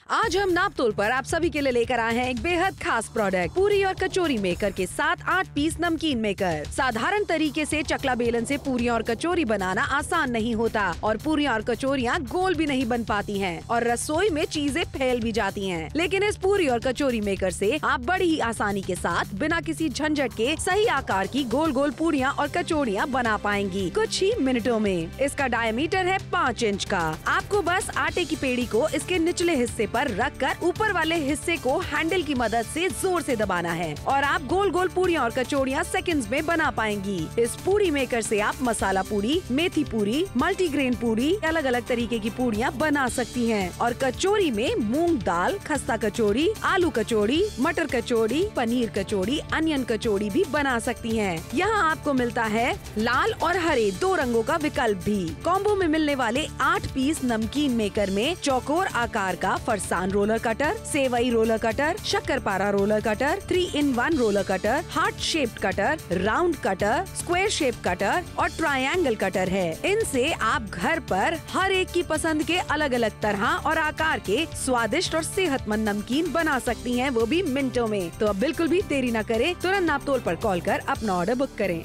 आज हम नापतोल पर आप सभी के लिए लेकर आए हैं एक बेहद खास प्रोडक्ट, पूरी और कचौरी मेकर के साथ 8 पीस नमकीन मेकर। साधारण तरीके से चकला बेलन से पूरी और कचौरी बनाना आसान नहीं होता और पूरी और कचौरियाँ गोल भी नहीं बन पाती हैं और रसोई में चीजें फैल भी जाती हैं। लेकिन इस पूरी और कचौरी मेकर से आप बड़ी ही आसानी के साथ बिना किसी झंझट के सही आकार की गोल गोल पूरियाँ और कचौरियाँ बना पाएंगी कुछ ही मिनटों में। इसका डायमीटर है 5 इंच का। आपको बस आटे की पेड़ी को इसके निचले हिस्से पर रखकर ऊपर वाले हिस्से को हैंडल की मदद से जोर से दबाना है और आप गोल गोल पूरियां और कचौड़ियां सेकंड्स में बना पाएंगी। इस पूरी मेकर से आप मसाला पूरी, मेथी पूरी, मल्टीग्रेन पूरी, अलग अलग तरीके की पूरियां बना सकती हैं और कचौरी में मूंग दाल, खस्ता कचौड़ी, आलू कचौड़ी, मटर कचौड़ी, पनीर कचौड़ी, अनियन कचौड़ी भी बना सकती हैं। यहाँ आपको मिलता है लाल और हरे 2 रंगों का विकल्प भी। कॉम्बो में मिलने वाले 8 पीस नमकीन मेकर में चौकोर आकार का फरसान रोलर कटर, सेवई रोलर कटर, शक्करपारा roller cutter, 3-in-1 roller cutter, heart shaped cutter, round cutter, square shape cutter और ट्रायंगल कटर है। इनसे आप घर पर हर एक की पसंद के अलग अलग तरह और आकार के स्वादिष्ट और सेहतमंद नमकीन बना सकती हैं, वो भी मिनटों में। तो अब बिल्कुल भी देरी न करें, तुरंत नापतोल पर कॉल कर अपना ऑर्डर बुक करें।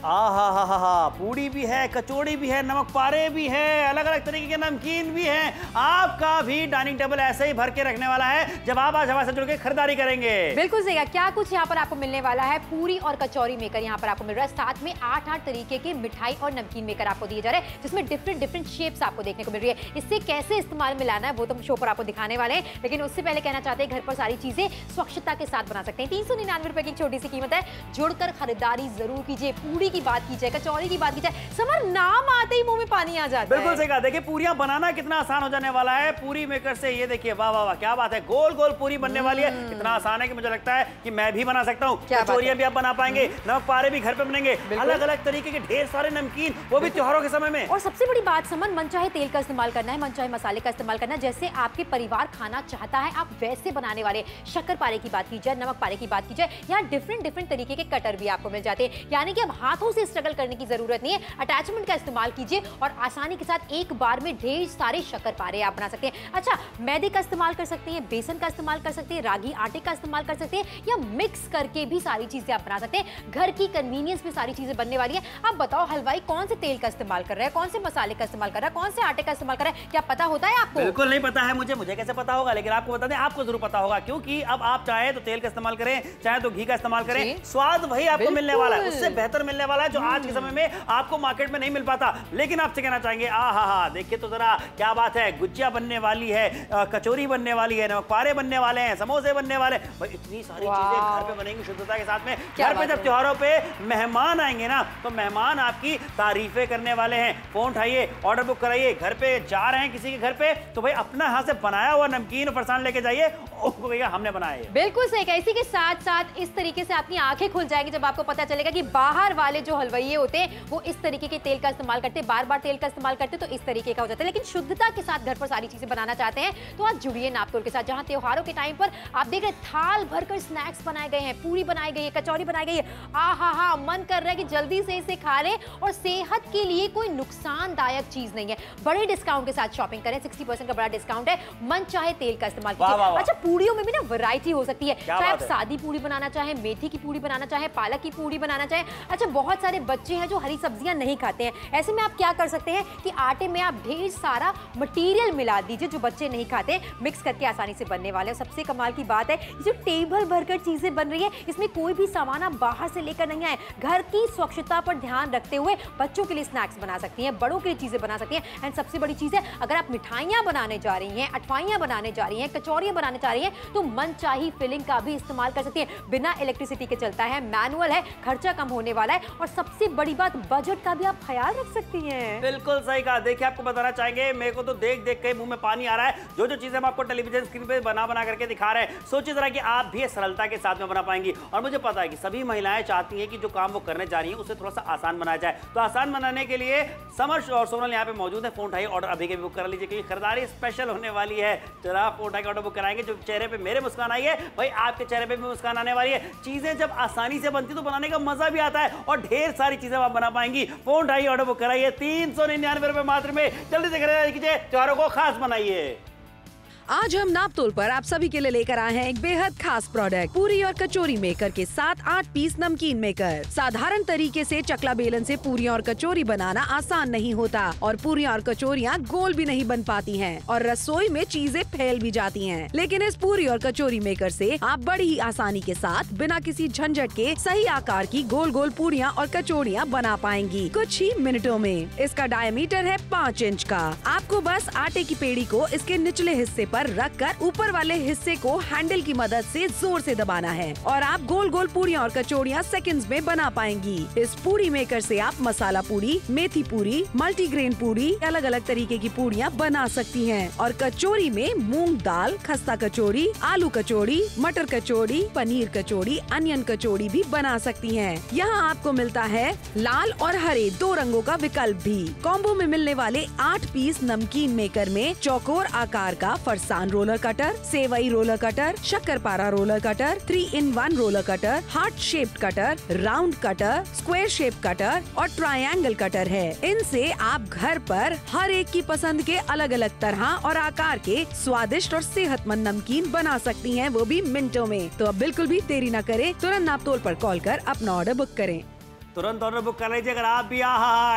हा, पूड़ी भी है, कचौड़ी भी है, नमक पारे भी है, अलग अलग तरीके के नमकीन भी हैं। आपका भी डाइनिंग टेबल ऐसे ही भर के रखने वाला है जब आप आज हमारे साथ जुड़ के खरीदारी करेंगे। बिल्कुल सही, क्या कुछ यहाँ पर आपको मिलने वाला है। पूरी और कचौरी मेकर यहाँ पर आपको मिल रहा है, साथ में 8 तरीके के मिठाई और नमकीन मेकर आपको दिए जा रहे हैं, जिसमें डिफरेंट शेप्स आपको देखने को मिल रही है। इससे कैसे इस्तेमाल में लाना है वो तो शो पर आपको दिखाने वाले हैं, लेकिन उससे पहले कहना चाहते हैं घर पर सारी चीजें स्वच्छता के साथ बना सकते हैं। 399 रुपए की छोटी सी कीमत है, जुड़कर खरीदारी जरूर कीजिए। पूरी की बात की जाए, कचौरी की बात की जाए, समर नाम आते ही मुंह में पानी आ जाता है। बिल्कुल सही कहा। देखिए पूरियां बनाना कितना आसान हो जाने वाला है पूरी मेकर से। ये देखिए, वाह वाह वाह, क्या बात है, गोल गोल पूरी बनने वाली है। इतना आसान है कि मुझे लगता है कि मैं भी बना सकता हूँ। कचौरियां भी आप बना पाएंगे, नमक पारे भी घर पे बनेंगे, अलग अलग तरीके के ढेर सारे नमकीन, वो भी त्योहारों के समय में। और सबसे बड़ी बात समन, मन चाहे तेल का इस्तेमाल करना है, मन चाहे मसाले का इस्तेमाल करना है, जैसे आपके परिवार खाना चाहता है आप वैसे बनाने वाले। शक्कर पारे की बात की जाए, नमक पारे की बात की जाए, यहाँ डिफरेंट तरीके के कटर भी आपको मिल जाते हैं। यानी कि अब हाथों से स्ट्रगल करने की जरूरत नहीं है, अटैचमेंट का इस्तेमाल कीजिए और आसानी के साथ एक बार में ढेर सारे शक्कर पारे आप बना सकते हैं। अच्छा, मैदे का इस्तेमाल कर सकते हैं, बेसन का इस्तेमाल कर सकते हैं, रागी आटे का इस्तेमाल कर सकते हैं, या मिक्स करके भी सारी चीजें आप बना सकते हैं। घर की कन्वीनियंस में सारी चीजें बनने वाली है। आप बताओ हलवाई कौन से तेल का इस्तेमाल कर रहा है, कौन से मसाले का इस्तेमाल कर रहा है, कौन से आटे का इस्तेमाल कर रहा है, क्या पता होता है आपको? बिल्कुल नहीं पता है मुझे कैसे पता होगा, लेकिन आपको बता दें, आपको जरूर पता होगा, क्योंकि अब आप चाहे तो तेल का इस्तेमाल करें, चाहे तो घी का इस्तेमाल करें, स्वाद वही आपको मिलने वाला है, उससे बेहतर मिलने वाला है जो आज के समय में आपको मार्केट में नहीं मिल पाता। लेकिन आपसे कहना चाहेंगे, देखिए तो जरा क्या बात है, गुजिया बनने वाली है, कचौरी बनने वाली है, नमक पारे बनने वाले हैं, समोसे बनने वाले, भाई इतनी सारी चीजें घर पे बनेंगी शुद्धता के साथ में। घर पे जब त्योहारों पे मेहमान आएंगे ना, तो मेहमान आपकी तारीफें करने वाले हैं। फोन उठाइए, ऑर्डर बुक कराइए, घर पे जा रहे हैं किसी के घर पे तो भाई अपना हाथ से बनाया हुआ नमकीन फरसान लेके जाइए, उनको कहिएगा हमने बनाया है। बिल्कुल सही कहा। इसी के साथ साथ इस तरीके से आपकी आंखें खुल जाएंगी जब आपको पता चलेगा कि बाहर वाले जो हलवाई होते हैं वो इस तरीके के तेल का इस्तेमाल करते हैं, बार बार तेल का इस्तेमाल करते हैं, तो इस तरीके का हो जाता है। लेकिन शुद्धता के साथ घर पर सारी चीजें बनाना चाहते हैं तो आज जुड़िए नापतोल के साथ, जहां त्योहारों के टाइम पर आप देख रहे थाल भरकर स्नैक्स बनाए गए हैं, पूरी बनाई गई है, कचौरी बनाई गई है। मन कर रहा है कि जल्दी से इसे खा ले और सेहत के लिए कोई नुकसानदायक चीज नहीं है। बड़े डिस्काउंट के साथ शॉपिंग करें, 60% का बड़ा डिस्काउंट है। मन चाहे तेल का इस्तेमाल कीजिए। अच्छा, पूड़ियों में भी ना वैरायटी हो सकती है, चाहे आप सादी पूड़ी बनाना चाहें, मेथी की पूड़ी बनाना चाहें, पालक की पूड़ी बनाना चाहें। अच्छा, बहुत सारे बच्चे हैं जो हरी सब्जियां नहीं खाते हैं, ऐसे में आप क्या कर सकते हैं कि आटे में आप ढेर सारा मटेरियल मिला दीजिए जो बच्चे नहीं खाते, मिक्स करके आसानी से बनने वाले। सबसे कमाल की बात है, जो टेबल भरकर चीजें बन रही है, इसमें कोई भी सामान आप बाहर से लेकर नहीं आए। घर की स्वच्छता पर ध्यान रखते हुए बच्चों के लिए स्नैक्स बना सकती हैं, बड़ों के लिए चीजें बना सकती हैं। एंड सबसे बड़ी चीज है, अगर आप मिठाइयां बनाने जा रही हैं, अठवाइयां बनाने जा रही हैं, कचौरियां बनाने जा रही हैं, तो मनचाही फिलिंग का भी इस्तेमाल कर सकती हैं। बिना इलेक्ट्रिसिटी के चलता है, मैनुअल है, खर्चा कम होने वाला है और सबसे बड़ी बात, बजट का भी आप ख्याल रख सकती हैं। बिल्कुल सही कहा। देखिए, आपको बताना चाहेंगे, मेरे को तो देख के मुंह में पानी आ रहा है। जो चीजें हम आपको टेलीविजन स्क्रीन पे बना करके दिखा रहे हैं, सोचिए जरा कि आप भी सरलता के साथ में बना पाएंगी। और मुझे पता है कि सभी महिलाएं चाहती हैं कि जो काम वो करने जा रही हैं उसे थोड़ा सा आसान बनाया जाए। तो आसान बनाने के लिए समर और सोनल यहाँ पे मौजूद है। फोन उठाइए, ऑर्डर अभी के भी बुक करा लीजिए, क्योंकि खरीदारी स्पेशल होने वाली है। जरा फोन उठा के ऑर्डर बुक कराएंगे, जो चेहरे पे मेरे मुस्कान आई है, भाई आपके चेहरे पे भी मुस्कान आने वाली है। चीजें जब आसानी से बनती तो बनाने का मजा भी आता है और ढेर सारी चीजें आप बना पाएंगी। फोन उठाइए, ऑर्डर बुक कराइए, 399 रुपए मात्र में। जल्दी से खरीदारी कीजिए, त्योहारों को खास बनाइए। आज हम नापतोल पर आप सभी के लिए लेकर आए हैं एक बेहद खास प्रोडक्ट, पूरी और कचौरी मेकर के साथ 8 पीस नमकीन मेकर। साधारण तरीके से चकला बेलन से पूरी और कचौरी बनाना आसान नहीं होता और पूरी और कचौरियाँ गोल भी नहीं बन पाती हैं और रसोई में चीजें फैल भी जाती हैं। लेकिन इस पूरी और कचौरी मेकर से आप बड़ी ही आसानी के साथ बिना किसी झंझट के सही आकार की गोल गोल पूरियाँ और कचौरियाँ बना पाएंगी कुछ ही मिनटों में। इसका डायमीटर है 5 इंच का। आपको बस आटे की पेड़ी को इसके निचले हिस्से पर रखकर ऊपर वाले हिस्से को हैंडल की मदद से जोर से दबाना है और आप गोल गोल पूरियां और कचौड़ियां सेकंड्स में बना पाएंगी। इस पूरी मेकर से आप मसाला पूरी, मेथी पूरी, मल्टीग्रेन पूरी, अलग अलग तरीके की पूरियां बना सकती हैं और कचौरी में मूंग दाल, खस्ता कचौड़ी, आलू कचौड़ी, मटर कचौड़ी, पनीर कचौड़ी, अनियन कचौड़ी भी बना सकती हैं। यहाँ आपको मिलता है लाल और हरे 2 रंगों का विकल्प भी। कॉम्बो में मिलने वाले 8 पीस नमकीन मेकर में चौकोर आकार का फरसान रोलर कटर, सेवई रोलर कटर, शक्करपारा roller cutter, 3-in-1 roller cutter, heart shaped cutter, round cutter, square shape cutter और ट्रायंगल कटर है। इनसे आप घर पर हर एक की पसंद के अलग अलग तरह और आकार के स्वादिष्ट और सेहतमंद नमकीन बना सकती हैं, वो भी मिनटों में। तो अब बिल्कुल भी देरी न करें, तुरंत नापतोल पर कॉल कर अपना ऑर्डर बुक करें। तुरंत ऑर्डर बुक कर लीजिए अगर आप भी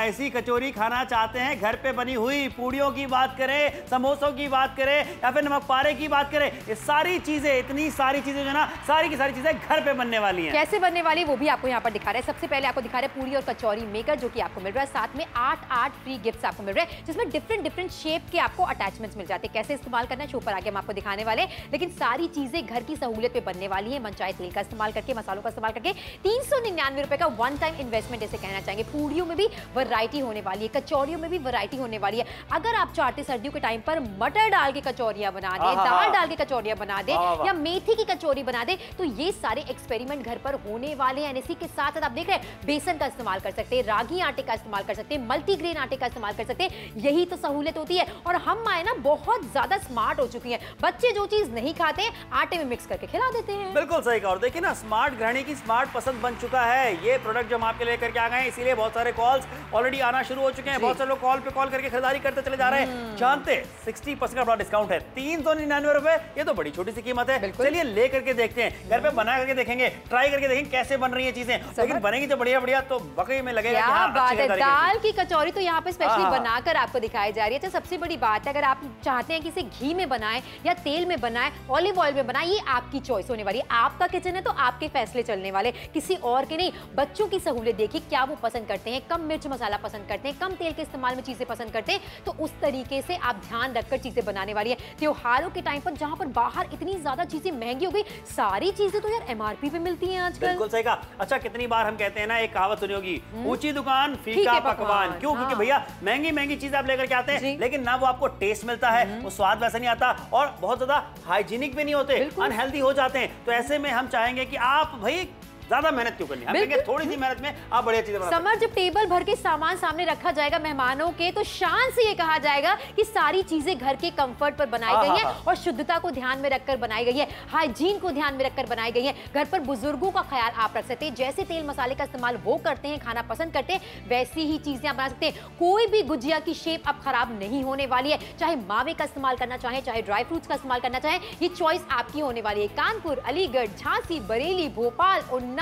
ऐसी कचौरी खाना चाहते हैं। घर पे बनी हुई पूड़ियों की बात करें, समोसों की बात करें या फिर नमक पारे की बात करें, ये सारी चीजें, इतनी सारी चीजें जो ना, सारी की सारी चीजें घर पे बनने वाली हैं। कैसे बनने वाली वो भी आपको यहाँ पर दिखा रहे हैं। सबसे पहले आपको दिखा रहे हैं पूरी और कचौरी मेकर जो कि आपको मिल रहा है। साथ में 8 फ्री गिफ्ट्स आपको मिल रहे हैं जिसमें डिफरेंट शेप के आपको अटैचमेंट्स मिल जाते हैं। कैसे इस्तेमाल करना है शो पर आगे हम आपको दिखाने वाले, लेकिन सारी चीजें घर की सहूलियत पे बनने वाली है। मनचाहे तेल का इस्तेमाल करके, मसालों का इस्तेमाल करके 399 रुपए का वन टाइम इन्वेस्टमेंट जैसे कहना चाहेंगे। पूड़ियों में भी वैरायटी होने वाली है, कचौरियों में भी वैरायटी होने वाली है। अगर आप चाहते सर्दियों के टाइम पर मटर डाल के कचौरियां बना दें, दाल डाल के कचौरियां बना दें या मेथी की कचौरी बना दें, तो ये सारे एक्सपेरिमेंट घर पर होने वाले हैं। इसी के साथ साथ आप देख रहे हैं बेसन का इस्तेमाल कर सकते हैं, रागी आटे का इस्तेमाल कर सकते हैं, मल्टीग्रेन आटे का इस्तेमाल कर सकते हैं। यही तो सहूलियत होती है। और हम माए ना बहुत ज्यादा स्मार्ट हो चुकी हैं। बच्चे जो चीज नहीं खाते आटे में मिक्स करके खिला देते हैं। बिल्कुल सही कहा। और देखिए ना, स्मार्ट गृहिणी की स्मार्ट पसंद बन चुका है ये प्रोडक्ट जो हम आपके लेकर के आ गए हैं। इसीलिए बहुत सारे कॉल्स ऑलरेडी आना शुरू हो चुके हैं। बहुत सारे लोग कॉल पे कॉल करके खरीदारी करते चले जा रहे हैं। जानते 60% का बड़ा डिस्काउंट है, 399 रुपए। ये तो बड़ी छोटी सी कीमत है। चलिए ले करके देखते हैं, घर पे बना करके देखेंगे, ट्राई करके देखेंगे कैसे बन रही है चीजें। लेकिन बनेगी तो बढ़िया बढ़िया, तो वाकई में लगेगा कि हाँ, बात है। दाल की कचौरी तो यहाँ पे स्पेशली बनाकर आपको दिखाई जा रही है। तो सबसे बड़ी बात है, अगर आप चाहते हैं कि इसे घी में बनाएं या तेल में बनाएं, ऑलिव ऑयल में बनाएं, ये आपकी चॉइस होने वाली है। आपका किचन है तो आपके फैसले चलने वाले, किसी और के नहीं। बच्चों की सहूलियत देखिए, क्या वो पसंद करते हैं, कम मिर्च मसाला पसंद करते हैं, कम तेल के इस्तेमाल में चीजें पसंद करते हैं, तो उस तरीके से आप ध्यान रखकर चीजें बनाने वाली है। त्योहारों के टाइम पर जहां पर बाहर इतनी ज्यादा चीजें महंगी हो गई, सारी चीजें तो यार MRP पे मिलती हैं आजकल। बिल्कुल सही कहा। अच्छा, कितनी बार हम कहते हैं ना, एक कहावत सुनी होगी, ऊंची दुकान फीका पकवान। क्यों? क्योंकि भैया महंगी महंगी चीजें आप लेकर के आते हैं, लेकिन ना वो आपको टेस्ट मिलता है, वो स्वाद वैसा नहीं आता और बहुत ज्यादा हाइजीनिक भी नहीं होते, अनहेल्दी हो जाते हैं। तो ऐसे में हम चाहेंगे कि आप भाई ज्यादा मेहनत क्यों करनी, हम कहेंगे थोड़ी सी मेहनत में आप बढ़िया चीजें बना सकते हैं। समर, जब टेबल भर के सामान सामने रखा जाएगा मेहमानों के, तो शान से ये कहा जाएगा कि सारी चीजें घर के कंफर्ट पर बनाई गई हैं और शुद्धता को ध्यान में रखकर बनाई गई है, हाइजीन को ध्यान में रखकर बनाई गई है। घर पर बुजुर्गों का ख्याल आप रख सकते हैं। जैसे तेल मसाले का इस्तेमाल वो करते हैं, खाना पसंद करते हैं, वैसी ही चीजें आप बना सकते हैं। कोई भी गुजिया की शेप अब खराब नहीं होने वाली है। चाहे मावे का इस्तेमाल करना चाहे, चाहे ड्राई फ्रूट्स का इस्तेमाल करना चाहे, ये चॉइस आपकी होने वाली है। कानपुर, अलीगढ़, झांसी, बरेली, भोपाल, उन्नाव,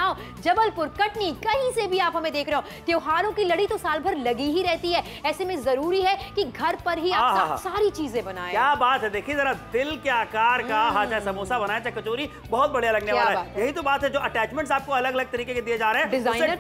जबलपुर, कटनी, कहीं से भी आप हमें देख रहे हो, त्योहारों की लड़ी तो साल भर लगी ही रहती है। ऐसे में जरूरी है कि घर पर ही आप सारी चीजें बनाएं। क्या बात है, देखिए जरा, दिल के आकार का चाहे समोसा बनाए चाहे कचौरी, बहुत बढ़िया लगने वाला है। यही तो बात है, जो अटैचमेंट्स आपको अलग अलग तरीके के दिए जा रहे हैं,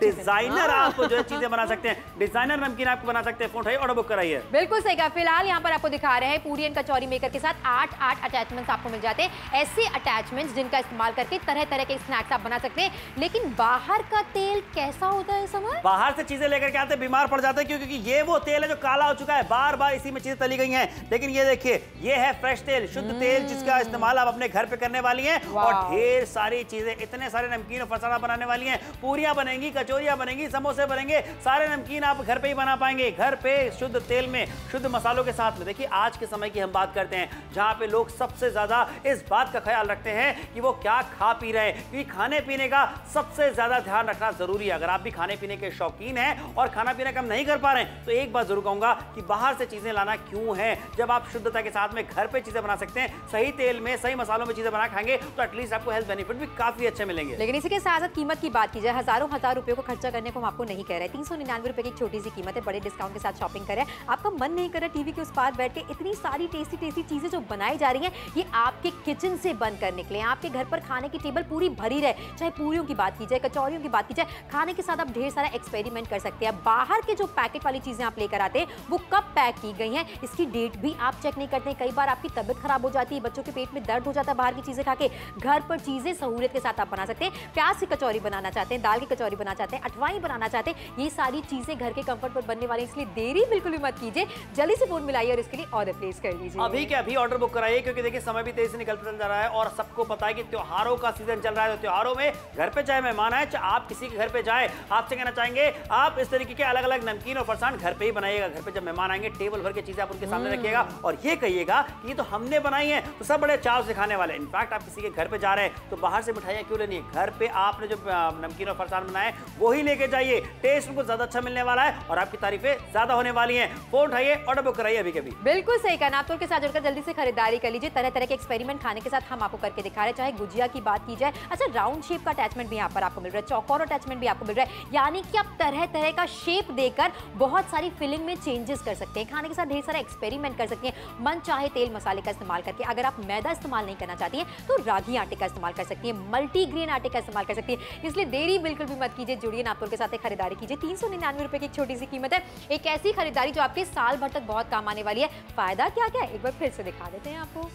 डिजाइनर आपको जो चीजें बना सकते हैं, डिजाइनर नमकीन आपको बना सकते हैं। फोन उठाइए, ऑर्डर बुक कराइए। बिल्कुल सही कहा। फिलहाल यहाँ पर आपको दिखा रहे हैं पूरी एंड कचौरी मेकर के साथ 8 अटैचमेंट्स आपको मिल जाते हैं। ऐसे अटैचमेंट्स जिनका इस्तेमाल करके तरह तरह के स्नैक्स आप बना सकते हैं। लेकिन बाहर का तेल कैसा होता है समर? बाहर से चीजें लेकर के आते हैं, बीमार पड़ जाते हैं, क्योंकि ये वो तेल है जो काला हो चुका है, बार बार इसी में चीजें तली गई हैं। लेकिन ये देखिए, ये है फ्रेश तेल, शुद्ध तेल, जिसका इस्तेमाल आप अपने घर पे करने वाली हैं और ढेर सारी चीजें, इतने सारे नमकीन और फरसाना बनाने वाली हैं। पूरियां बनेंगी, कचौरियां बनेंगी, समोसे बनेंगे, सारे नमकीन आप घर पे ही बना पाएंगे, घर पे शुद्ध तेल में, शुद्ध मसालों के साथ में। देखिए, आज के समय की हम बात करते हैं जहां पे लोग सबसे ज्यादा इस बात का ख्याल रखते हैं कि वो क्या खा पी रहे हैं, क्योंकि खाने पीने का सबसे ज्यादा ध्यान रखना जरूरी है। अगर आप भी खाने पीने के शौकीन हैं और खाना पीना कम नहीं कर पा रहे हैं तो एक बात जरूर कहूंगा कि बाहर से चीजें लाना क्यों है, जब आप शुद्धता के साथ में घर पे चीजें बना सकते हैं, सही तेल में सही मसालों में चीजें बना खाएंगे तो एटलीस्ट आपको हेल्थ बेनिफिट भी काफी अच्छे मिलेंगे। लेकिन इसी के साथ साथ कीमत की बात की जाए, हजारों हजार रुपए को खर्चा करने को हम आपको नहीं कह रहे। 399 रुपए की एक छोटी सी कीमत है, बड़े डिस्काउंट के साथ शॉपिंग करें। आपका मन नहीं कर रहा टीवी के उस पार बैठ के इतनी सारी टेस्टी टेस्टी चीजें जो बनाई जा रही हैं, ये आपके किचन से बंद कर निकले। आपके घर पर खाने की टेबल पूरी भरी रहे, चाहे पूरियों की बात की जाए, कचौरियों की बात की जाए, खाने के साथ आप ढेर सारा एक्सपेरिमेंट कर सकते हैं। बाहर के जो पैकेट वाली चीजें आप लेकर आते हैं वो कब पैक की गई हैं इसकी डेट भी आप चेक नहीं करते हैं। कई बार आपकी तबीयत खराब हो जाती है, बच्चों के पेट में दर्द हो जाता है बाहर की चीजें खा के। घर पर चीजें सहूलियत के साथ आप बना सकते हैं। प्याज की कचौरी बनाना चाहते हैं, दाल की कचौरी बनाना चाहते हैं, अठवाई बनाना चाहते हैं, ये सारी चीजें घर के कंफर्ट पर बनने वाली, इसलिए देरी बिल्कुल भी मत कीजिए, जल्दी से फोन मिलाइए और इसके लिए ऑर्डर प्लेस कर लीजिए। अभी के अभी ऑर्डर बुक कराइए, क्योंकि देखिए समय भी तेजी से निकलता चल रहा है और सबको पता है कि त्योहारों का सीजन चल रहा है। तो त्योहारों में घर पे चाहे मेहमान आए, चाहे आप किसी के घर पे जाए, आपसे कहना चाहेंगे आप इस तरीके के अलग अलग नमकीन और फरसान घर पे ही बनाइएगा। घर पे जब मेहमान आएंगे टेबल भर के चीजें आप उनके सामने रखिएगा और ये कहिएगा कि ये तो हमने बनाई है, तो सब बड़े चाव से खाने वाले। इनफैक्ट आप किसी के घर पे जा रहे हैं तो बाहर से मिठाइयां क्यों लेनी है, घर पे आपने जो नमकीन और फरसान बनाए वो ही लेके जाइए। टेस्ट उनको ज्यादा अच्छा मिलने वाला है और आपकी तारीफें ज्यादा होने वाली हैं। फोन उठाइए, ऑर्डर बुक कराइए अभी के अभी। बिल्कुल सही कहा, नापतोल के साथ जुड़कर जल्दी से खरीदारी कर लीजिए। तरह तरह के एक्सपेरिमेंट खाने के साथ हम आपको करके दिखा रहे हैं, चाहे गुजिया की बात की जाए। अच्छा, राउंड शेप का अटैचमेंट भी यहाँ पर आपको मिल रहा है, चौकोर अटैचमेंट भी आपको मिल रहा है, यानी कि आप तरह तरह का शेप देकर बहुत सारी फिलिंग में चेंजेस कर सकते हैं। खाने के साथ ढेर सारा एक्सपेरिमेंट कर सकते हैं, मन चाहे तेल मसाले का इस्तेमाल करके। अगर आप मैदा इस्तेमाल नहीं करना चाहती हैं तो रागी आटे का इस्तेमाल कर सकती हैं, मल्टीग्रेन आटे का इस्तेमाल कर सकती हैं। इसलिए देरी बिल्कुल भी मत कीजिए, जुड़िए नापतोल के साथ खरीदारी कीजिए। 399 रुपए की एक छोटी सी कीमत है, एक ऐसी खरीदारी जो आपके साल भर तक बहुत काम आने वाली है। फायदा क्या क्या है एक बार फिर से दिखा देते हैं आपको।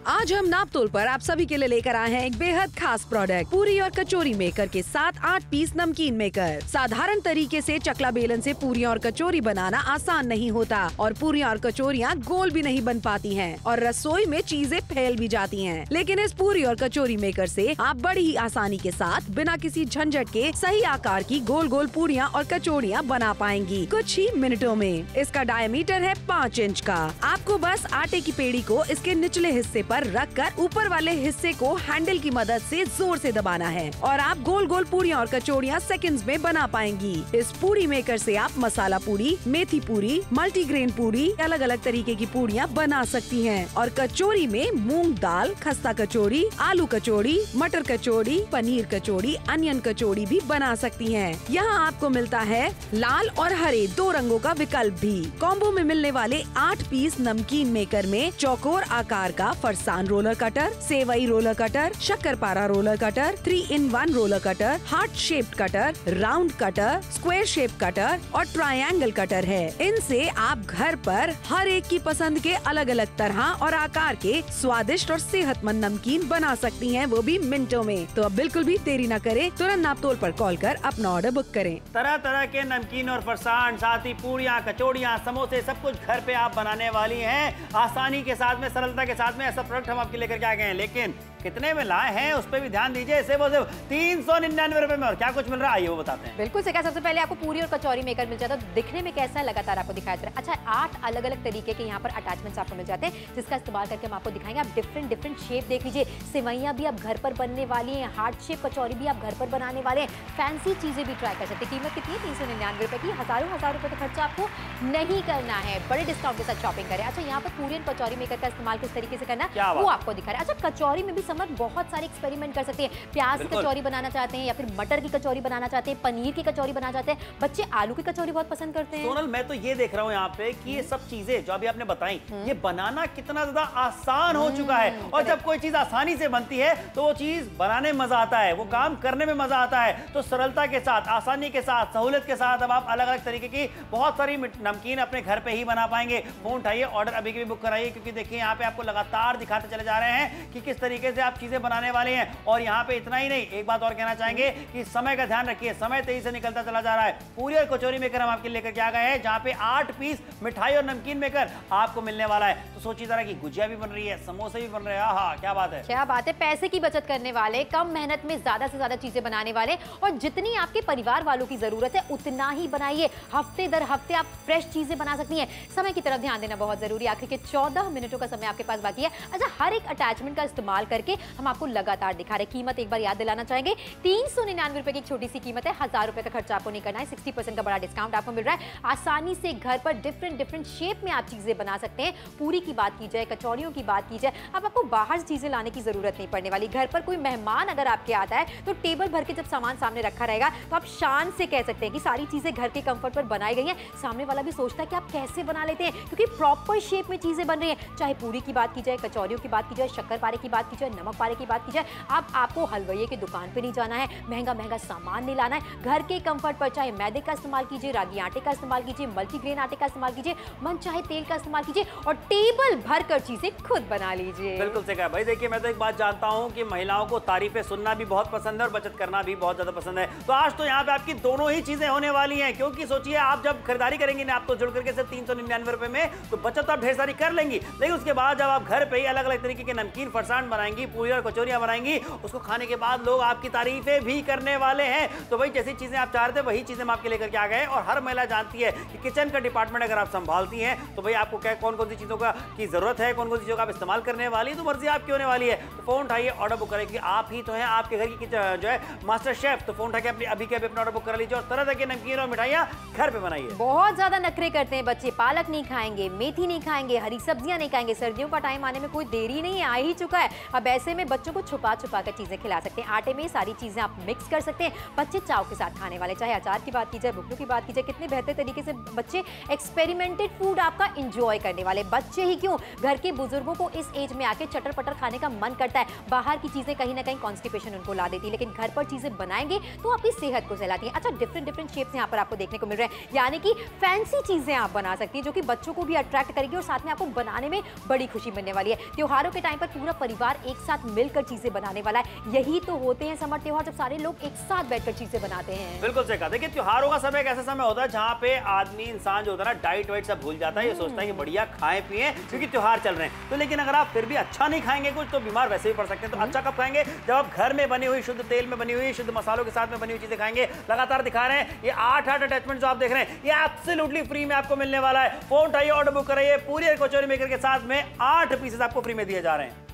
आज हम नापतोल पर आप सभी के लिए लेकर आए हैं एक बेहद खास प्रोडक्ट, पूरी और कचौरी मेकर के साथ 8 पीस नमकीन मेकर। साधारण तरीके से चकला बेलन से पूरी और कचौरी बनाना आसान नहीं होता और पूरी और कचौरियाँ गोल भी नहीं बन पाती हैं और रसोई में चीजें फैल भी जाती हैं। लेकिन इस पूरी और कचौरी मेकर से आप बड़ी ही आसानी के साथ बिना किसी झंझट के सही आकार की गोल गोल पूरियाँ और कचौरियाँ बना पाएंगी कुछ ही मिनटों में। इसका डायमीटर है 5 इंच का। आपको बस आटे की पेड़ी को इसके निचले हिस्से पर रखकर ऊपर वाले हिस्से को हैंडल की मदद से जोर से दबाना है और आप गोल गोल पूरियां और कचौड़ियां सेकंड्स में बना पाएंगी। इस पूरी मेकर से आप मसाला पूरी, मेथी पूरी, मल्टीग्रेन पूरी, अलग अलग तरीके की पूरियां बना सकती हैं और कचौरी में मूंग दाल, खस्ता कचौड़ी, आलू कचौड़ी, मटर कचौड़ी, पनीर कचौड़ी, अनियन कचौड़ी भी बना सकती हैं। यहाँ आपको मिलता है लाल और हरे 2 रंगों का विकल्प भी। कॉम्बो में मिलने वाले 8 पीस नमकीन मेकर में चौकोर आकार का फरसान रोलर कटर, सेवई रोलर कटर, शक्करपारा roller cutter, 3-in-1 roller cutter, heart shaped cutter, round cutter, square shape cutter और ट्रायंगल कटर है। इनसे आप घर पर हर एक की पसंद के अलग अलग तरह और आकार के स्वादिष्ट और सेहतमंद नमकीन बना सकती हैं, वो भी मिनटों में। तो अब बिल्कुल भी देरी न करें, तुरंत नापतोल पर कॉल कर अपना ऑर्डर बुक करें। तरह तरह के नमकीन और फरसान, साथ ही पूरियां, कचौड़ियां, समोसे, सब कुछ घर पे आप बनाने वाली हैं आसानी के साथ में, सरलता के साथ में। ऐसा प्रोडक्ट हम आपके लेकर के आ गए हैं, लेकिन कितने में लाए हैं उस पर भी ध्यान दीजिए। सिर्फ 399 रुपए में और क्या कुछ मिल रहा है आइए वो बताते हैं। बिल्कुल से, सबसे पहले आपको पूरी और कचौरी मेकर मिल जाता है। दिखने में कैसा है लगातार आपको दिखाया जा रहा है। अच्छा, 8 अलग अलग तरीके के यहाँ पर अटैचमेंट्स आपको मिल जाते हैं, जिसका इस्तेमाल करके हम आपको दिखाएंगे। आप डिफरेंट शेप देख लीजिए, सेवैयां भी आप घर पर बनने वाली हैं, हार्ट शेप कचौरी भी आप घर पर बनाने वाले हैं, फैंसी चीजें भी ट्राई कर सकते हैं। कीमत कितनी है? 399 रुपए की। हजार रुपए का खर्चा आपको नहीं करना है, बड़े डिस्काउंट के साथ शॉपिंग करें। अच्छा, यहाँ पर पूरी और कचौरी मेकर का इस्तेमाल किस तरीके से करना है वो आपको दिखा रहा है। अच्छा, कचौरी में भी समझ बहुत सारे एक्सपेरिमेंट कर सकते हैं। प्याज की कचौरी बनाना चाहते हैं या फिर मटर की कचौरी बनाना चाहते हैं, पनीर की कचौरी बनाना चाहते हैं, बच्चे आलू की कचौरी बहुत पसंद करते हैं। सोनल, मैं तो ये देख रहा हूँ यहाँ पे कि ये सब चीजें जो अभी आपने बताई, ये बनाना कितना ज्यादा आसान हो चुका है। और जब कोई चीज आसानी से बनती है तो वो चीज बनाने में मजा आता है, वो काम करने में मजा आता है। तो सरलता के साथ, आसानी के साथ, सहूलियत के साथ अब आप अलग अलग तरीके की बहुत सारी नमकीन अपने घर पे ही बना पाएंगे। फोन उठाइए, ऑर्डर अभी भी बुक कराइए, क्योंकि देखिए यहाँ पे आपको लगातार दिखाते चले जा रहे हैं कि किस तरीके से आप चीजें बनाने वाले हैं। और यहाँ पे इतना ही नहीं, एक बात और कहना चाहेंगे कि समय का ध्यान रखिए, समय तेजी से निकलता चला जा रहा है। पूरी और कचौरी मेकर हम आपके लेकर के आ गए हैं, जहाँ पे 8 पीस मिठाई और नमकीन मेकर आपको मिलने वाला है। तो सोचिए जरा कि गुजिया भी बन रही है, समोसे भी बन रहे हैं। हाँ, क्या बात है, क्या बात है। पैसे की बचत करने वाले, कम मेहनत में ज्यादा से ज्यादा चीजें बनाने वाले, और जितनी आपके परिवार वालों की जरूरत है उतना ही बनाइए। हफ्ते दर हफ्ते आप फ्रेश चीजें बना सकती हैं। समय की तरफ ध्यान देना बहुत जरूरी है। आखिर के 14 मिनटों का समय आपके पास बाकी है। अच्छा, हर एक अटैचमेंट का इस्तेमाल करके करके हम आपको लगातार दिखा रहे हैं। कीमत एक बार याद दिलाना चाहेंगे, 399 रुपए की छोटी सी कीमत है, 1000 रुपए का खर्चा आपको नहीं करना है, 60% का बड़ा डिस्काउंट आपको मिल रहा है। आसानी से घर पर डिफरेंट शेप में आप चीजें बना सकते हैं। पूरी की बात की जाए, कचौड़ियों की बात की जाए, अब आपको बाहर से चीजें लाने की जरूरत नहीं पड़ने वाली। घर पर कोई मेहमान अगर आपके आता है तो टेबल भर के जब सामान सामने रखा रहेगा तो आप शान से कह सकते हैं कि सारी चीजें घर के कंफर्ट पर बनाई गई हैं। सामने वाला भी सोचता है कि आप कैसे बना लेते हैं, क्योंकि प्रॉपर शेप में चीजें बन रही हैं। चाहे पूरी की बात की जाए, कचौड़ियों की बात की जाए, शक्करपारे की बात की जाए, नमक पारे की बात की जाए, अब आपको हलवाइये की दुकान पे नहीं जाना है, महंगा सामान नहीं लाना है। घर के कंफर्ट पर चाहे मैदे का इस्तेमाल कीजिए, रागी आटे का इस्तेमाल कीजिए, मल्टीग्रेन आटे का इस्तेमाल कीजिए, मन चाहे तेल का इस्तेमाल कीजिए और टेबल भर कर चीजें खुद बना लीजिए। बिल्कुल सही कहा भाई। देखिए मैं तो एक बात जानता हूं कि महिलाओं को तारीफें सुनना भी बहुत पसंद है और बचत करना भी बहुत ज्यादा पसंद है। तो आज तो यहाँ पे आपकी दोनों ही चीजें होने वाली हैं, क्योंकि सोचिए आप जब खरीदारी करेंगे ना, आप तो जुड़ करके सिर्फ 399 रुपए में, तो बचत तो आप ढेर सारी कर लेंगी, लेकिन उसके बाद जब आप घर पे ही अलग अलग तरीके के नमकीन फरसान बनाएंगी, पूरी और कचौरियां बनाएंगी, उसको खाने के बाद लोग आपकी तारीफें भी करने वाले हैं। तो भाई जैसी चीजें आप चाह रहे थे वही चीजें हम आपके लेकर के आ गए। और हर महिला जानती है कि किचन का डिपार्टमेंट अगर आप संभालती हैं तो भाई आपको क्या कौन कौन सी चीजों का की जरूरत है, कौन कौन सी चीजों का आप इस्तेमाल करने वाली, तो मर्जी आपकी होने वाली है। तो फोन उठाइए, ऑर्डर बुक करें, आप ही तो हैं आपके घर की जो है मास्टर शेफ। तो फोन उठा के अभी के अपना ऑर्डर बुक कर लीजिए और तरह तरह के नमकीन और मिठाइयां घर पे बनाइए। बहुत ज्यादा नखरे करते हैं बच्चे, पालक नहीं खाएंगे, मेथी नहीं खाएंगे, हरी सब्जियां नहीं खाएंगे। सर्दियों का टाइम आने में कोई देरी नहीं है, आ ही चुका है। अब ऐसे में बच्चों को छुपा कर चीजें खिला सकते हैं। आटे में सारी चीजें आप मिक्स कर सकते हैं, बच्चे चाव के साथ खाने वाले। चाहे अचार की बात की जाए, बुकलू की बात की जाए, कितने बेहतर तरीके से बच्चे एक्सपेरिमेंटेड फूड आपका इंजॉय करने वाले। बच्चे ही क्यों, घर के बुजुर्गों को इस एज में आके चटर पटर खाने का मन करता है। बाहर की चीजें कहीं ना कहीं कॉन्स्टिपेशन उनको ला देती है, लेकिन घर पर चीजें बनाएंगे तो आपकी सेहत को सहलाती है। अच्छा, डिफरेंट शेप्स यहाँ पर आपको देखने को मिल रहे हैं, यानी कि फैंसी चीजें आप बना सकती हैं जो कि बच्चों को भी अट्रैक्ट करेगी और साथ में आपको बनाने में बड़ी खुशी मिलने वाली है। त्योहारों के टाइम पर पूरा परिवार एक साथ मिलकर चीजें बनाने वाला है। यही तो होते हैं समर त्योहार, जब सारे लोग एक साथ बैठकर चीजें बनाते हैं। बिल्कुल सही कहा। देखिए त्योहारों का समय एक ऐसा समय होता है जहाँ पे आदमी इंसान जो होता है ना, डाइट वाइट सब भूल जाता है। ये सोचता है कि बढ़िया खाएं पिए क्योंकि त्योहार चल रहे हैं। तो लेकिन अगर आप फिर भी अच्छा नहीं खाएंगे कुछ तो बीमार वैसे भी पड़ सकते हैं। तो अच्छा कब खाएंगे, जब आप घर में बनी हुई, शुद्ध तेल में बनी हुई, शुद्ध मसालों के साथ में बनी हुई चीजें खाएंगे। लगातार दिखा रहे हैं ये 8 अटैचमेंट जो आप देख रहे हैं, ये एब्सोल्युटली फ्री में आपको मिलने वाला है। फोन उठाइए, ऑर्डर बुक कराइए, पूरी कचौरी मेकर के साथ में 8 पीसेस आपको फ्री में दिए जा रहे हैं।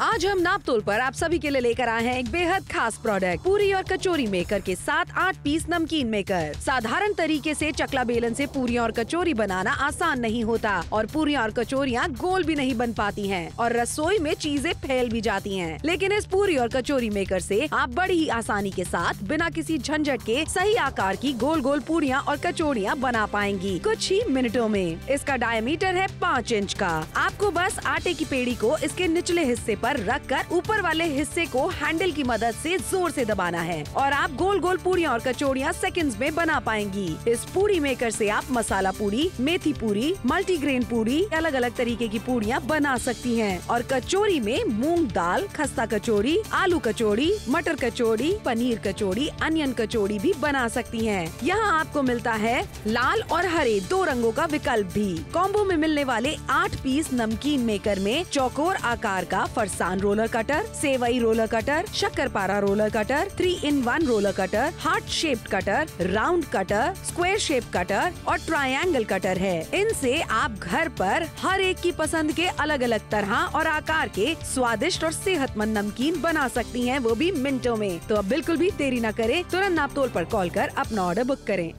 आज हम नापतोल पर आप सभी के लिए लेकर आए हैं एक बेहद खास प्रोडक्ट, पूरी और कचौरी मेकर के साथ 8 पीस नमकीन मेकर। साधारण तरीके से चकला बेलन से पूरी और कचौरी बनाना आसान नहीं होता और पूरी और कचौरियाँ गोल भी नहीं बन पाती हैं और रसोई में चीजें फैल भी जाती हैं। लेकिन इस पूरी और कचौरी मेकर से आप बड़ी ही आसानी के साथ बिना किसी झंझट के सही आकार की गोल गोल पूरियाँ और कचौरियाँ बना पाएंगी कुछ ही मिनटों में। इसका डायमीटर है 5 इंच का। आपको बस आटे की पेड़ी को इसके निचले हिस्से पर रखकर ऊपर वाले हिस्से को हैंडल की मदद से जोर से दबाना है और आप गोल गोल पूरियां और कचौड़ियां सेकंड्स में बना पाएंगी। इस पूरी मेकर से आप मसाला पूरी, मेथी पूरी, मल्टीग्रेन पूरी, अलग अलग तरीके की पूरियां बना सकती हैं और कचौरी में मूंग दाल, खस्ता कचौड़ी, आलू कचौड़ी, मटर कचौड़ी, पनीर कचौड़ी, अनियन कचौड़ी भी बना सकती हैं। यहाँ आपको मिलता है लाल और हरे 2 रंगों का विकल्प भी। कॉम्बो में मिलने वाले 8 पीस नमकीन मेकर में चौकोर आकार का फरसान रोलर कटर, सेवई रोलर कटर, शक्करपारा roller cutter, 3-in-1 roller cutter, heart shaped cutter, round cutter, square shape cutter और ट्रायंगल कटर है। इनसे आप घर पर हर एक की पसंद के अलग अलग तरह और आकार के स्वादिष्ट और सेहतमंद नमकीन बना सकती हैं, वो भी मिनटों में। तो अब बिल्कुल भी देरी न करें, तुरंत नापतोल पर कॉल कर अपना ऑर्डर बुक करें।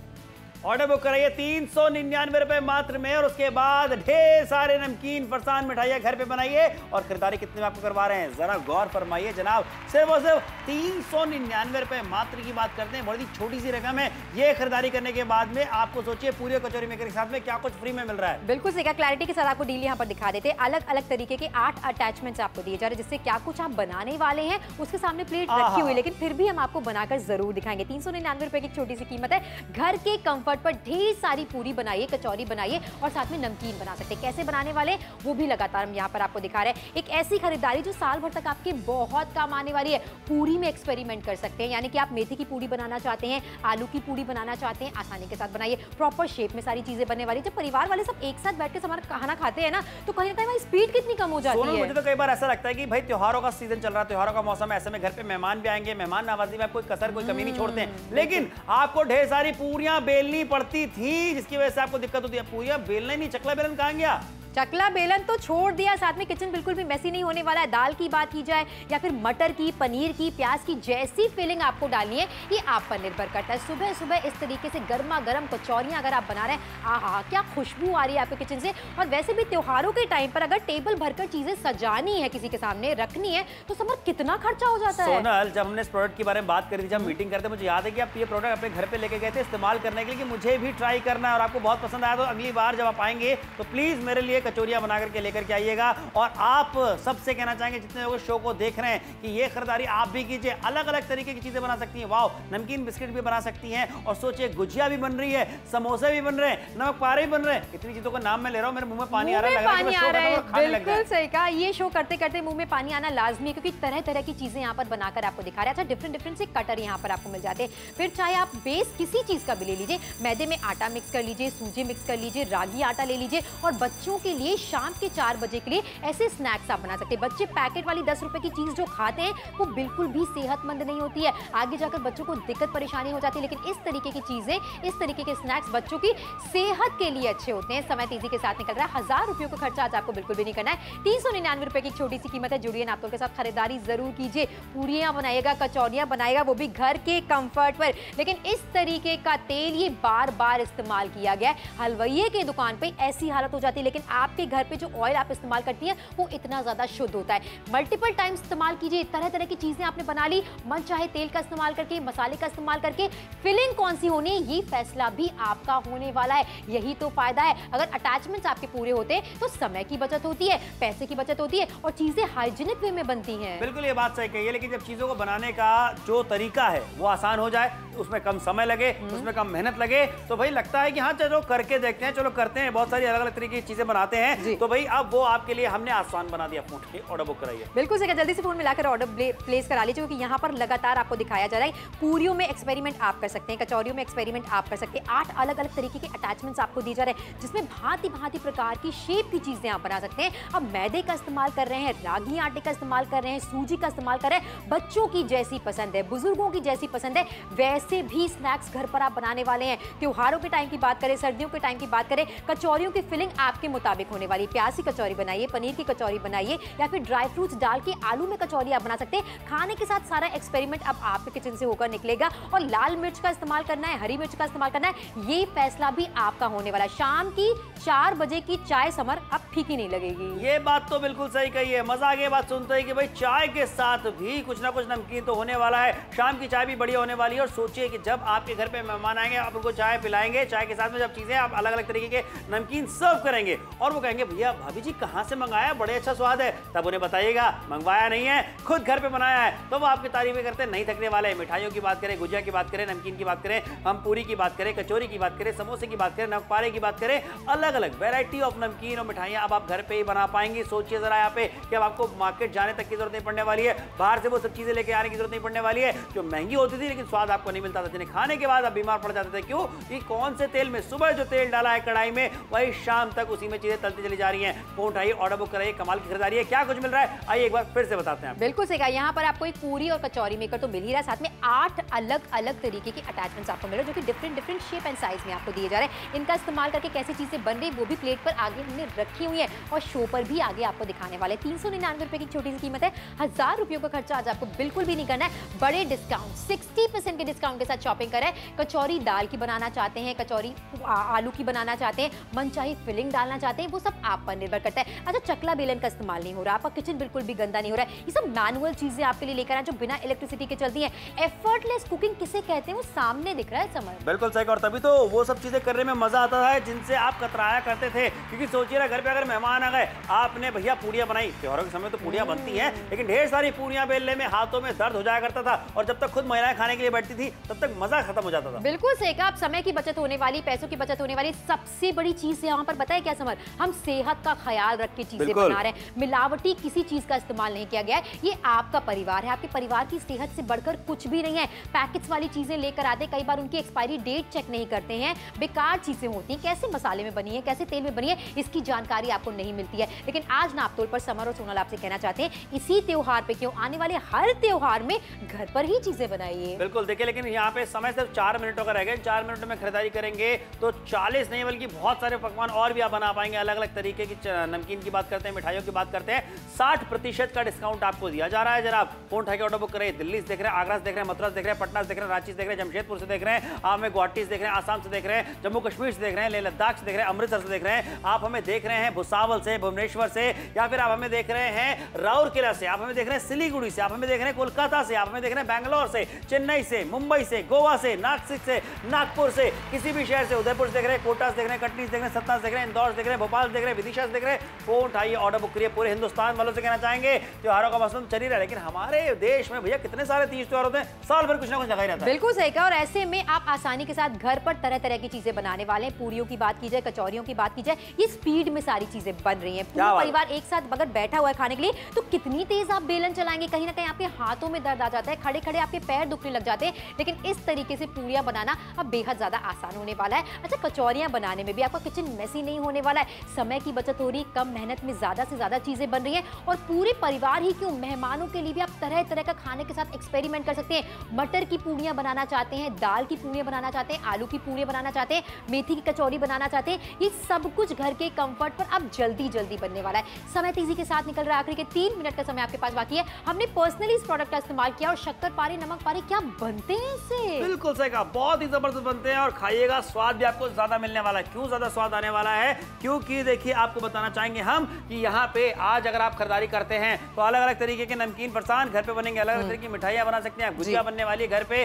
ऑर्डर बुक कराइए 399 रुपए मात्र में और उसके बाद ढेर सारे नमकीन फरसान मिठाइयाँ घर पे बनाइए। और खरीदारी कितने में आपको करवा रहे हैं जरा गौर फरमाइए जनाब, सिर्फ और सिर्फ 399 रुपए मात्र की बात करते हैं। बड़ी छोटी सी रकम है। ये खरीदारी करने के बाद में आपको सोचिए पूरी कचौरी मेकर के साथ में क्या कुछ फ्री में मिल रहा है। बिल्कुल सही, क्लैरिटी के साथ आपको डील यहाँ पर दिखा देते हैं। अलग अलग तरीके के 8 अटैचमेंट्स आपको दिए जा रहे हैं, जिससे क्या कुछ आप बनाने वाले हैं उसके सामने प्लेट रखी हुई, लेकिन फिर भी हम आपको बनाकर जरूर दिखाएंगे। 399 रुपए की छोटी सी कीमत है। घर के कंफर्ट पर ढेर सारी पूरी बनाइए, कचौरी बनाइए और साथ में नमकीन बना सकते हैं। कैसे बनाने वाले वो भी लगातार हम यहाँ पर आपको दिखा रहे हैं। एक ऐसी खरीदारी जो साल भर तक आपके बहुत काम आने वाली है। पूरी में एक्सपेरिमेंट कर सकते हैं, यानी कि आप मेथी की पूरी बनाना चाहते हैं, आलू की पूरी बनाना चाहते हैं, आसानी के साथ बनाइए। प्रॉपर शेप में सारी चीजें बनने वाली। जब परिवार वाले सब एक साथ बैठ के हमारा खाना खाते हैं ना, तो कहीं ना कहीं स्पीड कितनी कम हो जाती है। मुझे तो कई बार ऐसा लगता है कि भाई त्योहारों का सीजन चल रहा है, त्योहारों का मौसम है, ऐसे में घर पे मेहमान भी आएंगे, मेहमान नवाजी में कोई कसर कोई कमी नहीं छोड़ते हैं, लेकिन आपको ढेर सारी पूरियां बेलनी पड़ती थी जिसकी वजह से आपको दिक्कत होती है। पूरियां बेलना ही नहीं, चकला बेलन कहां गया? चकला बेलन तो छोड़ दिया, साथ में किचन बिल्कुल भी मेसी नहीं होने वाला है। दाल की बात की जाए या फिर मटर की, पनीर की, प्याज की, जैसी फिलिंग आपको डालनी है ये आप पर निर्भर करता है। सुबह सुबह इस तरीके से गर्मा गर्म कचौरियां अगर आप बना रहे हैं, आहा क्या खुशबू आ रही है आपके किचन से। और वैसे भी त्योहारों के टाइम पर अगर टेबल भरकर चीजें सजानी है, किसी के सामने रखनी है, तो समर कितना खर्चा हो जाता है। सोनल, जब हमने इस प्रोडक्ट के बारे में बात करी थी, जब मीटिंग करते, मुझे याद है कि आप ये प्रोडक्ट अपने घर पे लेके गए थे इस्तेमाल करने के लिए कि मुझे भी ट्राई करना है और आपको बहुत पसंद आया। तो अगली बार जब आप आएंगे तो प्लीज मेरे लिए कचौरियां बना करके लेकर के आइएगा। और आप सबसे कहना चाहेंगे जितने लोग शो को देख रहे हैं कि ये खरीदारी आप भी कीजिए। अलग अलग तरीके की चीजें बना सकती हैं। वाओ, नमकीन बिस्किट भी बना सकती हैं और सोचिए गुजिया भी बन रही है, समोसे भी बन रहे हैं, नमक पारे भी बन रहे हैं। इतनी चीजों का नाम मैं ले रहा हूं, मेरे मुंह में पानी आ रहा है। बिल्कुल सही कहा, ये शो करते करते मुंह में पानी आना लाजमी है, क्योंकि तरह तरह की चीजें यहाँ पर बनाकर आपको दिखा रहे हैं। अच्छा, डिफरेंट से कटर यहाँ पर आपको मिल जाते हैं। फिर चाहे आप बेस किसी चीज का भी ले लीजिए, मैदे में आटा मिक्स कर लीजिए, सूजी मिक्स कर लीजिए, रागी आटा ले लीजिए। और बच्चों के लिए शाम के 4 बजे के लिए ऐसे स्नैक्स आप बना सकते हैं। बच्चे पैकेट वाली 10 रुपए की चीज जो खाते हैं वो बिल्कुल भी सेहतमंद नहीं होती है, आगे जाकर बच्चों को दिक्कत परेशानी हो जाती है। लेकिन इस तरीके की चीजें, इस तरीके के स्नैक्स बच्चों की सेहत के लिए अच्छे होते हैं। समय तेजी के साथ निकल रहा है, 1000 रुपयों का खर्चा आज आपको बिल्कुल भी नहीं करना है। 399 रुपए की छोटी सी कीमत है। जुड़िए नापतोल के साथ, खरीदारी जरूर कीजिए। पूरियां बनाइएगा, कचौरियां बनाएगा, वो भी घर के कंफर्ट पर। लेकिन इस तरीके का तेल ये बार बार इस्तेमाल किया गया है। हलवाइये के दुकान पे ऐसी हालत हो जाती है, लेकिन आपके घर पे जो ऑयल आप इस्तेमाल करती हैं वो इतना ज्यादा शुद्ध होता है। मल्टीपल टाइम इस्तेमाल कीजिए। तरह तरह की चीजें आपने बना ली, मन चाहे तेल का इस्तेमाल करके, मसाले का इस्तेमाल करके, फिलिंग कौन सी होनी है ये फैसला भी आपका होने वाला है। यही तो फायदा है। अगर अटैचमेंट्स आपके पूरे होते हैं तो समय की बचत होती है, पैसे की बचत होती है और चीजें हाइजीनिक वे में बनती हैं। बिल्कुल ये बात सही कही है। लेकिन जब चीजों को बनाने का जो तरीका है वो आसान हो जाए, उसमें कम समय लगे, उसमें कम मेहनत लगे, तो भाई लगता है कि हाँ चलो करके देखते हैं, चलो करते हैं। बहुत सारी अलग अलग तरीके की चीजें बनाते हैं, तो भाई अब वो आपके लिए हमने आसान बना दिया। फोन के ऑर्डर बुक कराइए। बिल्कुल सही, जल्दी से फोन मिलाकर ऑर्डर प्लेस करा लीजिए, क्योंकि यहाँ पर लगातार आपको दिखाया जा रहा है। पूरियों में एक्सपेरिमेंट आप कर सकते हैं, कचौरियों में एक्सपेरिमेंट आप कर सकते हैं। 8 अलग अलग तरीके के अटैचमेंट्स आपको दिए जा रहे हैं, जिसमें भांति भांति प्रकार की शेप की चीजें आप बना सकते हैं। अब मैदे का इस्तेमाल कर रहे हैं, रागी आटे का इस्तेमाल कर रहे हैं, सूजी का इस्तेमाल कर रहे हैं। बच्चों की जैसी पसंद है, बुजुर्गों की जैसी पसंद है, वैसे भी स्नैक्स घर पर आप बनाने वाले हैं। त्योहारों के टाइम की बात करें, सर्दियों के टाइम की बात करें, कचौरियों की फिलिंग आपके मुताबिक होने वाली। प्याज की कचौरी बनाइए, पनीर की कचौरी बनाइए, या फिर ड्राई फ्रूट्स डाल के आलू में कचौरी आप बना सकते हैं। खाने के साथ सारा एक्सपेरिमेंट अब आपके किचन से होकर निकलेगा। और लाल मिर्च का इस्तेमाल करना है, हरी मिर्च का इस्तेमाल करना है, ये फैसला भी आपका होने वाला है। शाम की 4 बजे की चाय समर अब फीकी नहीं लगेगी। ये बात तो बिल्कुल सही कही है। मजा आ गया बात सुनते हैं कि भाई चाय के साथ भी कुछ ना कुछ नमकीन तो होने वाला है। शाम की चाय भी बढ़िया होने वाली है। और सोचिए कि जब आपके घर पे मेहमान आएंगे, आप उनको चाय पिलाएंगे, चाय के साथ में जब चीजें आप अलग अलग तरीके के नमकीन सर्व करेंगे और वो कहेंगे भैया भाभी जी कहाँ से मंगाया, बड़े अच्छा स्वाद है, तब उन्हें बताइएगा मंगवाया नहीं है, खुद घर पे बनाया है, तो वो आपकी तारीफें करते नहीं थकने वाले हैं। मिठाइयों की बात करें, गुजिया की बात करें, नमकीन की बात करें, हम पूरी की बात करें, कचौरी की बात करें, समोसे की बात करें, नमकपारे की बात करें, अलग अलग वैरायटी ऑफ नमकीन और मिठाइयां अब आप घर पे ही बना पाएंगे। सोचिए जरा यहाँ पे कि अब आपको मार्केट जाने तक की जरूरत नहीं पड़ने वाली है, बाहर से वो सब चीजें लेके आने की जरूरत नहीं पड़ने वाली है जो महंगी होती थी लेकिन स्वाद आपको नहीं मिलता था, जिन्हें खाने के बाद आप बीमार पड़ जाते थे। क्यों? कि कौन से तेल में सुबह जो तेल डाला है कढ़ाई में, वही शाम तक उसी में चीजें तलती चली जा रही हैं। फोन उठाइए, ऑर्डर बुक कराइए, कमाल की खरीदारी है। क्या कुछ मिल रहा है आइए एक बार फिर से बताते हैं। बिल्कुल सही कहा। यहाँ पर आपको एक पूरी और कचौरी मेकर तो मिल ही रहा है, साथ में 8 अलग अलग तरीके के अटैचमेंट्स आपको मिल रहे हैं, जो कि डिफरेंट शेप एंड साइज में आपको दिए जा रहे हैं। इनका इस्तेमाल करके कैसी चीजें बन रही वो भी प्लेट पर आगे हमने रखी हुई है और शो पर भी आगे आपको दिखाने वाले। 399 रुपए की छोटी सी कीमत है। 1000 रुपयों का खर्चा आज आपको बिल्कुल भी नहीं करना है। बड़े डिस्काउंट 60% के डिस्काउंट के साथ शॉपिंग करें। कचौरी दाल की बनाना चाहते हैं, कचौरी आलू की बनाना चाहते हैं, मनचाही फिलिंग डालना चाहते हैं, वो सब आप पर निर्भर करता है। अच्छा, चकला बेलन का इस्तेमाल नहीं हो रहा, आपका किचन बिल्कुल भी गंदा नहीं हो रहा है, ये सब मैनुअल चीजें आपके लिए लेकर आए जो बिना इलेक्ट्रिसिटी के चलती हैं। एफर्टलेस कुकिंग किसे कहते हैं वो सामने दिख रहा है समर। बिल्कुल सही। और तभी तो वो सब चीजें करने में मजा आता है जिनसे आप कतराया करते थे। क्योंकि सोचिए ना, घर पे अगर मेहमान आ गए, आपने भैया पूड़ियां बनाई, त्योहारों के समय तो पूड़ियां बनती हैं, लेकिन ढेर सारी पूड़ियां बेलने में हाथों में दर्द हो जाया करता था और जब तक खुद महिलाएं खाने के लिए बैठती थी तब तक मजा खत्म हो जाता था। बिल्कुल सही कहा। आप समय की बचत होने वाली, पैसों की बचत होने वाली, सबसे बड़ी चीज यहाँ पर पता है क्या समर, हम सेहत का ख्याल रख के चीजें बना रहे हैं। मिलावटी किसी चीज का इस्तेमाल नहीं किया गया है। ये आपका परिवार है, आपके परिवार की सेहत से बढ़कर कुछ भी नहीं है। पैकेट्स वाली चीजें लेकर आते, कई बार उनकी एक्सपायरी डेट चेक नहीं करते हैं, बेकार चीजें होती हैं, कैसे मसाले में बनी है, कैसे तेल में बनी है, इसकी जानकारी आपको नहीं मिलती है। लेकिन आज नापतोल पर समर और सोनल आपसे कहना चाहते हैं, इसी त्योहार पे क्यों, आने वाले हर त्योहार में घर पर ही चीजें बनाइए। बिल्कुल देखिए, लेकिन यहाँ पे समय सिर्फ 4 मिनटों का रह गया। 4 मिनटों में खरीदारी करेंगे तो 40 नहीं बल्कि बहुत सारे पकवान और भी आप बना पाएंगे अलग अलग तरीके की नमकीन की बात करते हैं, मिठाइयों की बात करते हैं, 60% का डिस्काउंट आपको दिया जा रहा है। जरा फोन उठा के ऑर्डर बुक करें। दिल्ली से देख रहे हैं, आगरा से देख रहे हैं, मथुरा से देख रहे हैं, पटना से देख रहे हैं, रांची से देख रहे हैं, जमशेदपुर से देख रहे हैं, आप हमें गुवाहाटी से देख रहे हैं, आसाम से देख रहे हैं, जम्मू कश्मीर से देख रहे हैं, लेह लद्दाख से देख रहे हैं, अमृतसर से देख रहे हैं, आप हमें देख रहे हैं भुसावल से, भुवनेश्वर से, या फिर आप हमें देख रहे हैं राउरकेला से, आप हमें देख रहे हैं सिलीगुड़ी से, आप हमें देख रहे हैं कोलकाता से, आप हमें देख रहे हैं बैंगलोर से, चेन्नई से, मुंबई से, गोवा से, नासिक से, नागपुर से, किसी भी शहर से, उदयपुर से देख रहे हैं, कोटा से देख रहे हैं, कटनी से देख रहे हैं, सतना से देख रहे हैं, इंदौर से देख रहे हैं, भोपाल से देख रहे हैं, विदिशा से देख रहे हैं, फोन उठाइए, ऑर्डर बुक करिए। पूरे हिंदुस्तान वालों से कहना चाहेंगे त्योहारों का मौसम चल ही रहा है, लेकिन हमारे देश में भैया कितने सारे तीज त्योहार होते हैं, साल भर कुछ ना कुछ लगा ही रहता है। बिल्कुल सही कहा। और ऐसे में आप आसानी के साथ घर पर तरह तरह की चीजें बनाने वाले हैं। पूरियों की बात की जाए, कचौरियों की बात की जाए, ये स्पीड में सारी चीजें बन रही हैं। पूरा परिवार एक साथ अगर बैठा हुआ है खाने के लिए, तो कितनी तेज आप बेलन चलाएंगे, कहीं ना कहीं आपके हाथों में दर्द आ जाता है, खड़े खड़े आपके पैर दुखने लग जाते हैं। लेकिन इस तरीके से पूरियां बनाना अब बेहद ज्यादा आसान होने वाला है। अच्छा, कचौरियां बनाने में भी आपका किचन मेसी नहीं होने वाला है, समय की बचत हो रही, कम मेहनत में ज्यादा से ज्यादा चीजें बन रही हैं। और पूरे परिवार ही क्यों, मेहमानों के लिए भी आप तरह तरह का खाने के साथ एक्सपेरिमेंट कर सकते हैं। मटर की पूरियां बनाना चाहते हैं, दाल की पूरियां बनाना चाहते हैं, आलू की पूरियां बनाना चाहते हैं, मेथी की कचौरी बनाना चाहते हैं, ये सब कुछ घर के कंफर्ट पर अब जल्दी जल्दी बनने वाला है। समय तेजी के साथ निकल रहा है, आखिरी के 3 मिनट का समय आपके पास बाकी है। हमने पर्सनली इस प्रोडक्ट का इस्तेमाल किया और शक्कर पारे, नमक पारे क्या बनते हैं इससे। बिल्कुल सही कहा, बहुत ही जबरदस्त बनते हैं और खाइएगा, स्वाद भी आपको ज्यादा मिलने वाला है। क्यों ज्यादा स्वाद आने वाला है? क्योंकि देखिए आपको बताना चाहेंगे हम कि यहाँ पे आज अगर आप खरीदारी करते हैं तो अलग अलग तरीके के नमकीन फरसान घर पे बनेंगे, अलग अलग तरीके की मिठाइयां बना सकते हैं, गुजिया बनने वाली है घर पे,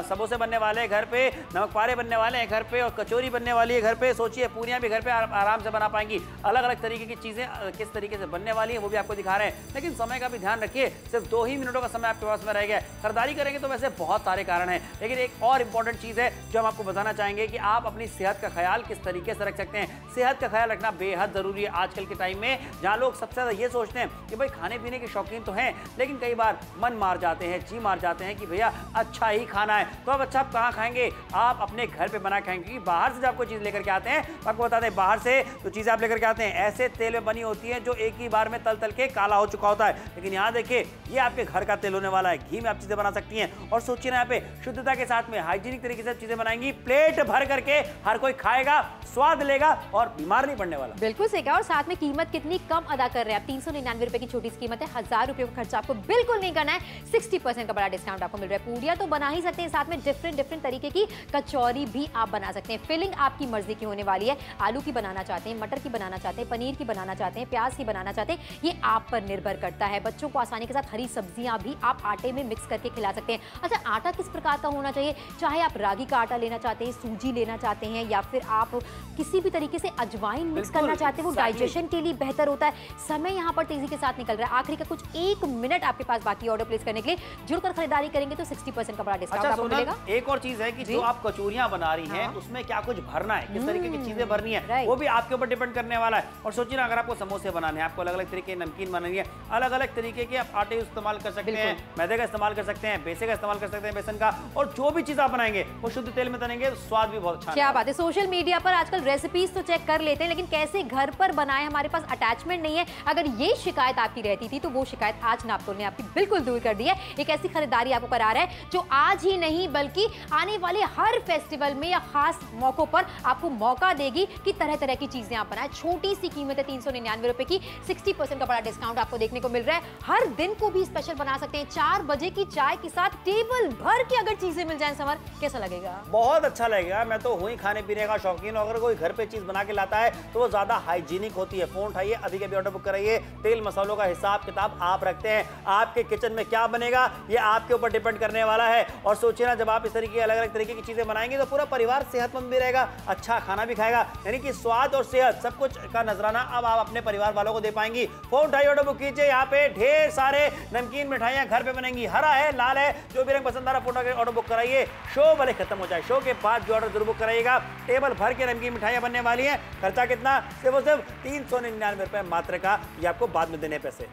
समोसे बनने वाले हैं घर पे, नमक पारे बनने वाले हैं घर पे, और कचौरी बनने वाली है घर पे। सोचिए पूरियां भी घर पे आराम से बना पाएंगी। अलग अलग तरीके की चीजें किस तरीके से बनने वाली है वो भी आपको दिखा रहे हैं। लेकिन समय का भी ध्यान रखिए, सिर्फ 2 ही मिनटों का समय आपके पास में रह गया। खरीदारी करेंगे तो वैसे बहुत सारे कारण हैं, लेकिन एक और इंपॉर्टेंट चीज है जो हम आपको बताना चाहेंगे कि आप अपनी सेहत का ख्याल किस तरीके से रख सकते हैं। सेहत का ख्याल रखना बेहद जरूरी है आजकल के टाइम में, जहां लोग सबसे ज्यादा ये सोचते हैं कि भाई खाने पीने के शौकीन तो हैं, लेकिन कई बार मन मार जाते हैं, जी मार जाते हैं कि भैया अच्छा ही खाना है। तो अब अच्छा आप कहाँ खाएंगे? आप अपने घर पे बना खाएंगे, क्योंकि बाहर से जब आपको चीज लेकर के आते हैं तो आपको बताते हैं बाहर से जो चीजें आप लेकर के आते हैं ऐसे तेल में बनी होती है जो एक ही बार में तल तल के काला हो चुका होता है। लेकिन यहाँ देखिए ये आपके घर का तेल होने वाला है, घी में आप चीजें बना सकती हैं। और सोचिए ना, यहाँ पे शुद्धता के साथ में हाइजीनिक तरीके से चीजें बनाएंगी, प्लेट भर करके हर कोई खाएगा, स्वाद लेगा और बीमार नहीं पड़ने वाला। बिल्कुल सही कहा। और साथ में कीमत कितनी कम अदा कर रहे हैं आप, 399 रुपए की छोटी सी कीमत है, 1000 रुपए का खर्चा आपको बिल्कुल नहीं करना है। 60% का बड़ा डिस्काउंट आपको मिल रहा है। पूरियां तो बना ही सकते हैं, साथ में डिफरेंट तरीके की कचौरी भी आप बना सकते हैं। फिलिंग आपकी मर्जी की होने वाली है, आलू की बनाना चाहते हैं, मटर की बनाना चाहते हैं, पनीर की बनाना चाहते हैं, प्याज की बनाना चाहते हैं, ये आप पर निर्भर करता है। बच्चों को आसानी के साथ हरी सब्जियां भी आप आटे में मिक्स करके खिला सकते हैं। अच्छा, आटा किस प्रकार का होना चाहिए? चाहे आप रागी का आटा लेना चाहते हैं, सूजी लेना चाहते हैं, या फिर आप किसी भी तरीके से अजवाइन मिक्स करना चाहते हैं, वो डाइजेशन के लिए बेहतर होता है। समय यहाँ पर तेजी के साथ निकल रहा है, आखिरी का कुछ 1 मिनट आपके पास बाकी ऑर्डर प्लेस करने के लिए। जुड़कर खरीदारी करेंगे तो 60% का बड़ा डिस्काउंट आपको मिलेगा। एक और चीज है कि जो आप कचौरियां बना रही हैं उसमें क्या कुछ भरना है, किस तरीके की चीजें भरनी है, वो भी आपके ऊपर डिपेंड करने वाला है। और सोचिए ना, अगर आपको समोसे बनाने हैं, आपको अलग अलग तरीके की नमकीन बनानी है, अलग अलग तरीके के आप आटे इस्तेमाल कर सकते हैं, मैदे का इस्तेमाल कर सकते हैं, बेसन का इस्तेमाल कर सकते हैं, बेसन का, और जो भी चीज आप बनाएंगे वो शुद्ध तेल में तलेंगे, स्वाद भी बहुत अच्छा। क्या बात है। सोशल मीडिया पर आजकल रेसिपीज तो चेक कर लेते हैं, लेकिन कैसे घर पर बनाए, हमारे पास अटैचमेंट नहीं है। अगर ये शिकायत आपकी रहती थी तो वो शिकायत आज नापतोल ने आपकी बिल्कुल दूर कर दी है। एक ऐसी खरीदारी आपको करा रहा है जो आज ही नहीं बल्कि आने वाले हर फेस्टिवल में या खास मौकों पर आपको मौका देगी कि तरह तरह की चीजें आप बनाएं। छोटी सी कीमत है 399 रुपए की, 60% का बड़ा डिस्काउंट आपको देखने को मिल रहा है। हर दिन को भी स्पेशल बना सकते हैं। 4 बजे की चाय के साथ टेबल भर के अगर चीजें मिल जाएं, समर कैसा लगेगा? बहुत अच्छा लगेगा। मैं तो हूँ ही खाने पीने का शौकीन, अगर कोई घर पे चीज बना के लाता है तो वो ज्यादा हाइजीनिक होती है। फोन उठाइए, अभी के भी ऑर्डर बुक कराइए। तेल मसालों का हिसाब किताब आप रखते हैं, आपके किचन में क्या बनेगा ये आपके ऊपर डिपेंड करने वाला है। और सोचिए ना, जब आप इस तरीके अलग अलग तरीके की चीजें बनाएंगे तो पूरा परिवार सेहतमंद भी रहेगा, अच्छा खाना भी खाएगा। यानी कि स्वाद और सेहत सब कुछ का नजराना अब आप अपने परिवार वालों को दे पाएंगी। फोन उठाइए, ऑर्डर बुक कीजिए। यहाँ पे ढेर सारे नमकीन मिठाइयां घर पे बनेंगी, हरा है, लाल है, जो भी रंग पसंद आ रहा, फोन ऑर्डर बुक कराइए। शो भले खत्म हो जाए, शो के बाद जो ऑर्डर जरूर बुक कराइएगा। टेबल भर के नमकीन मिठाइयां बनने वाली हैं। खर्चा कितना? सिर्फ 399 रुपए मात्र का, ये आपको बाद में देने पैसे।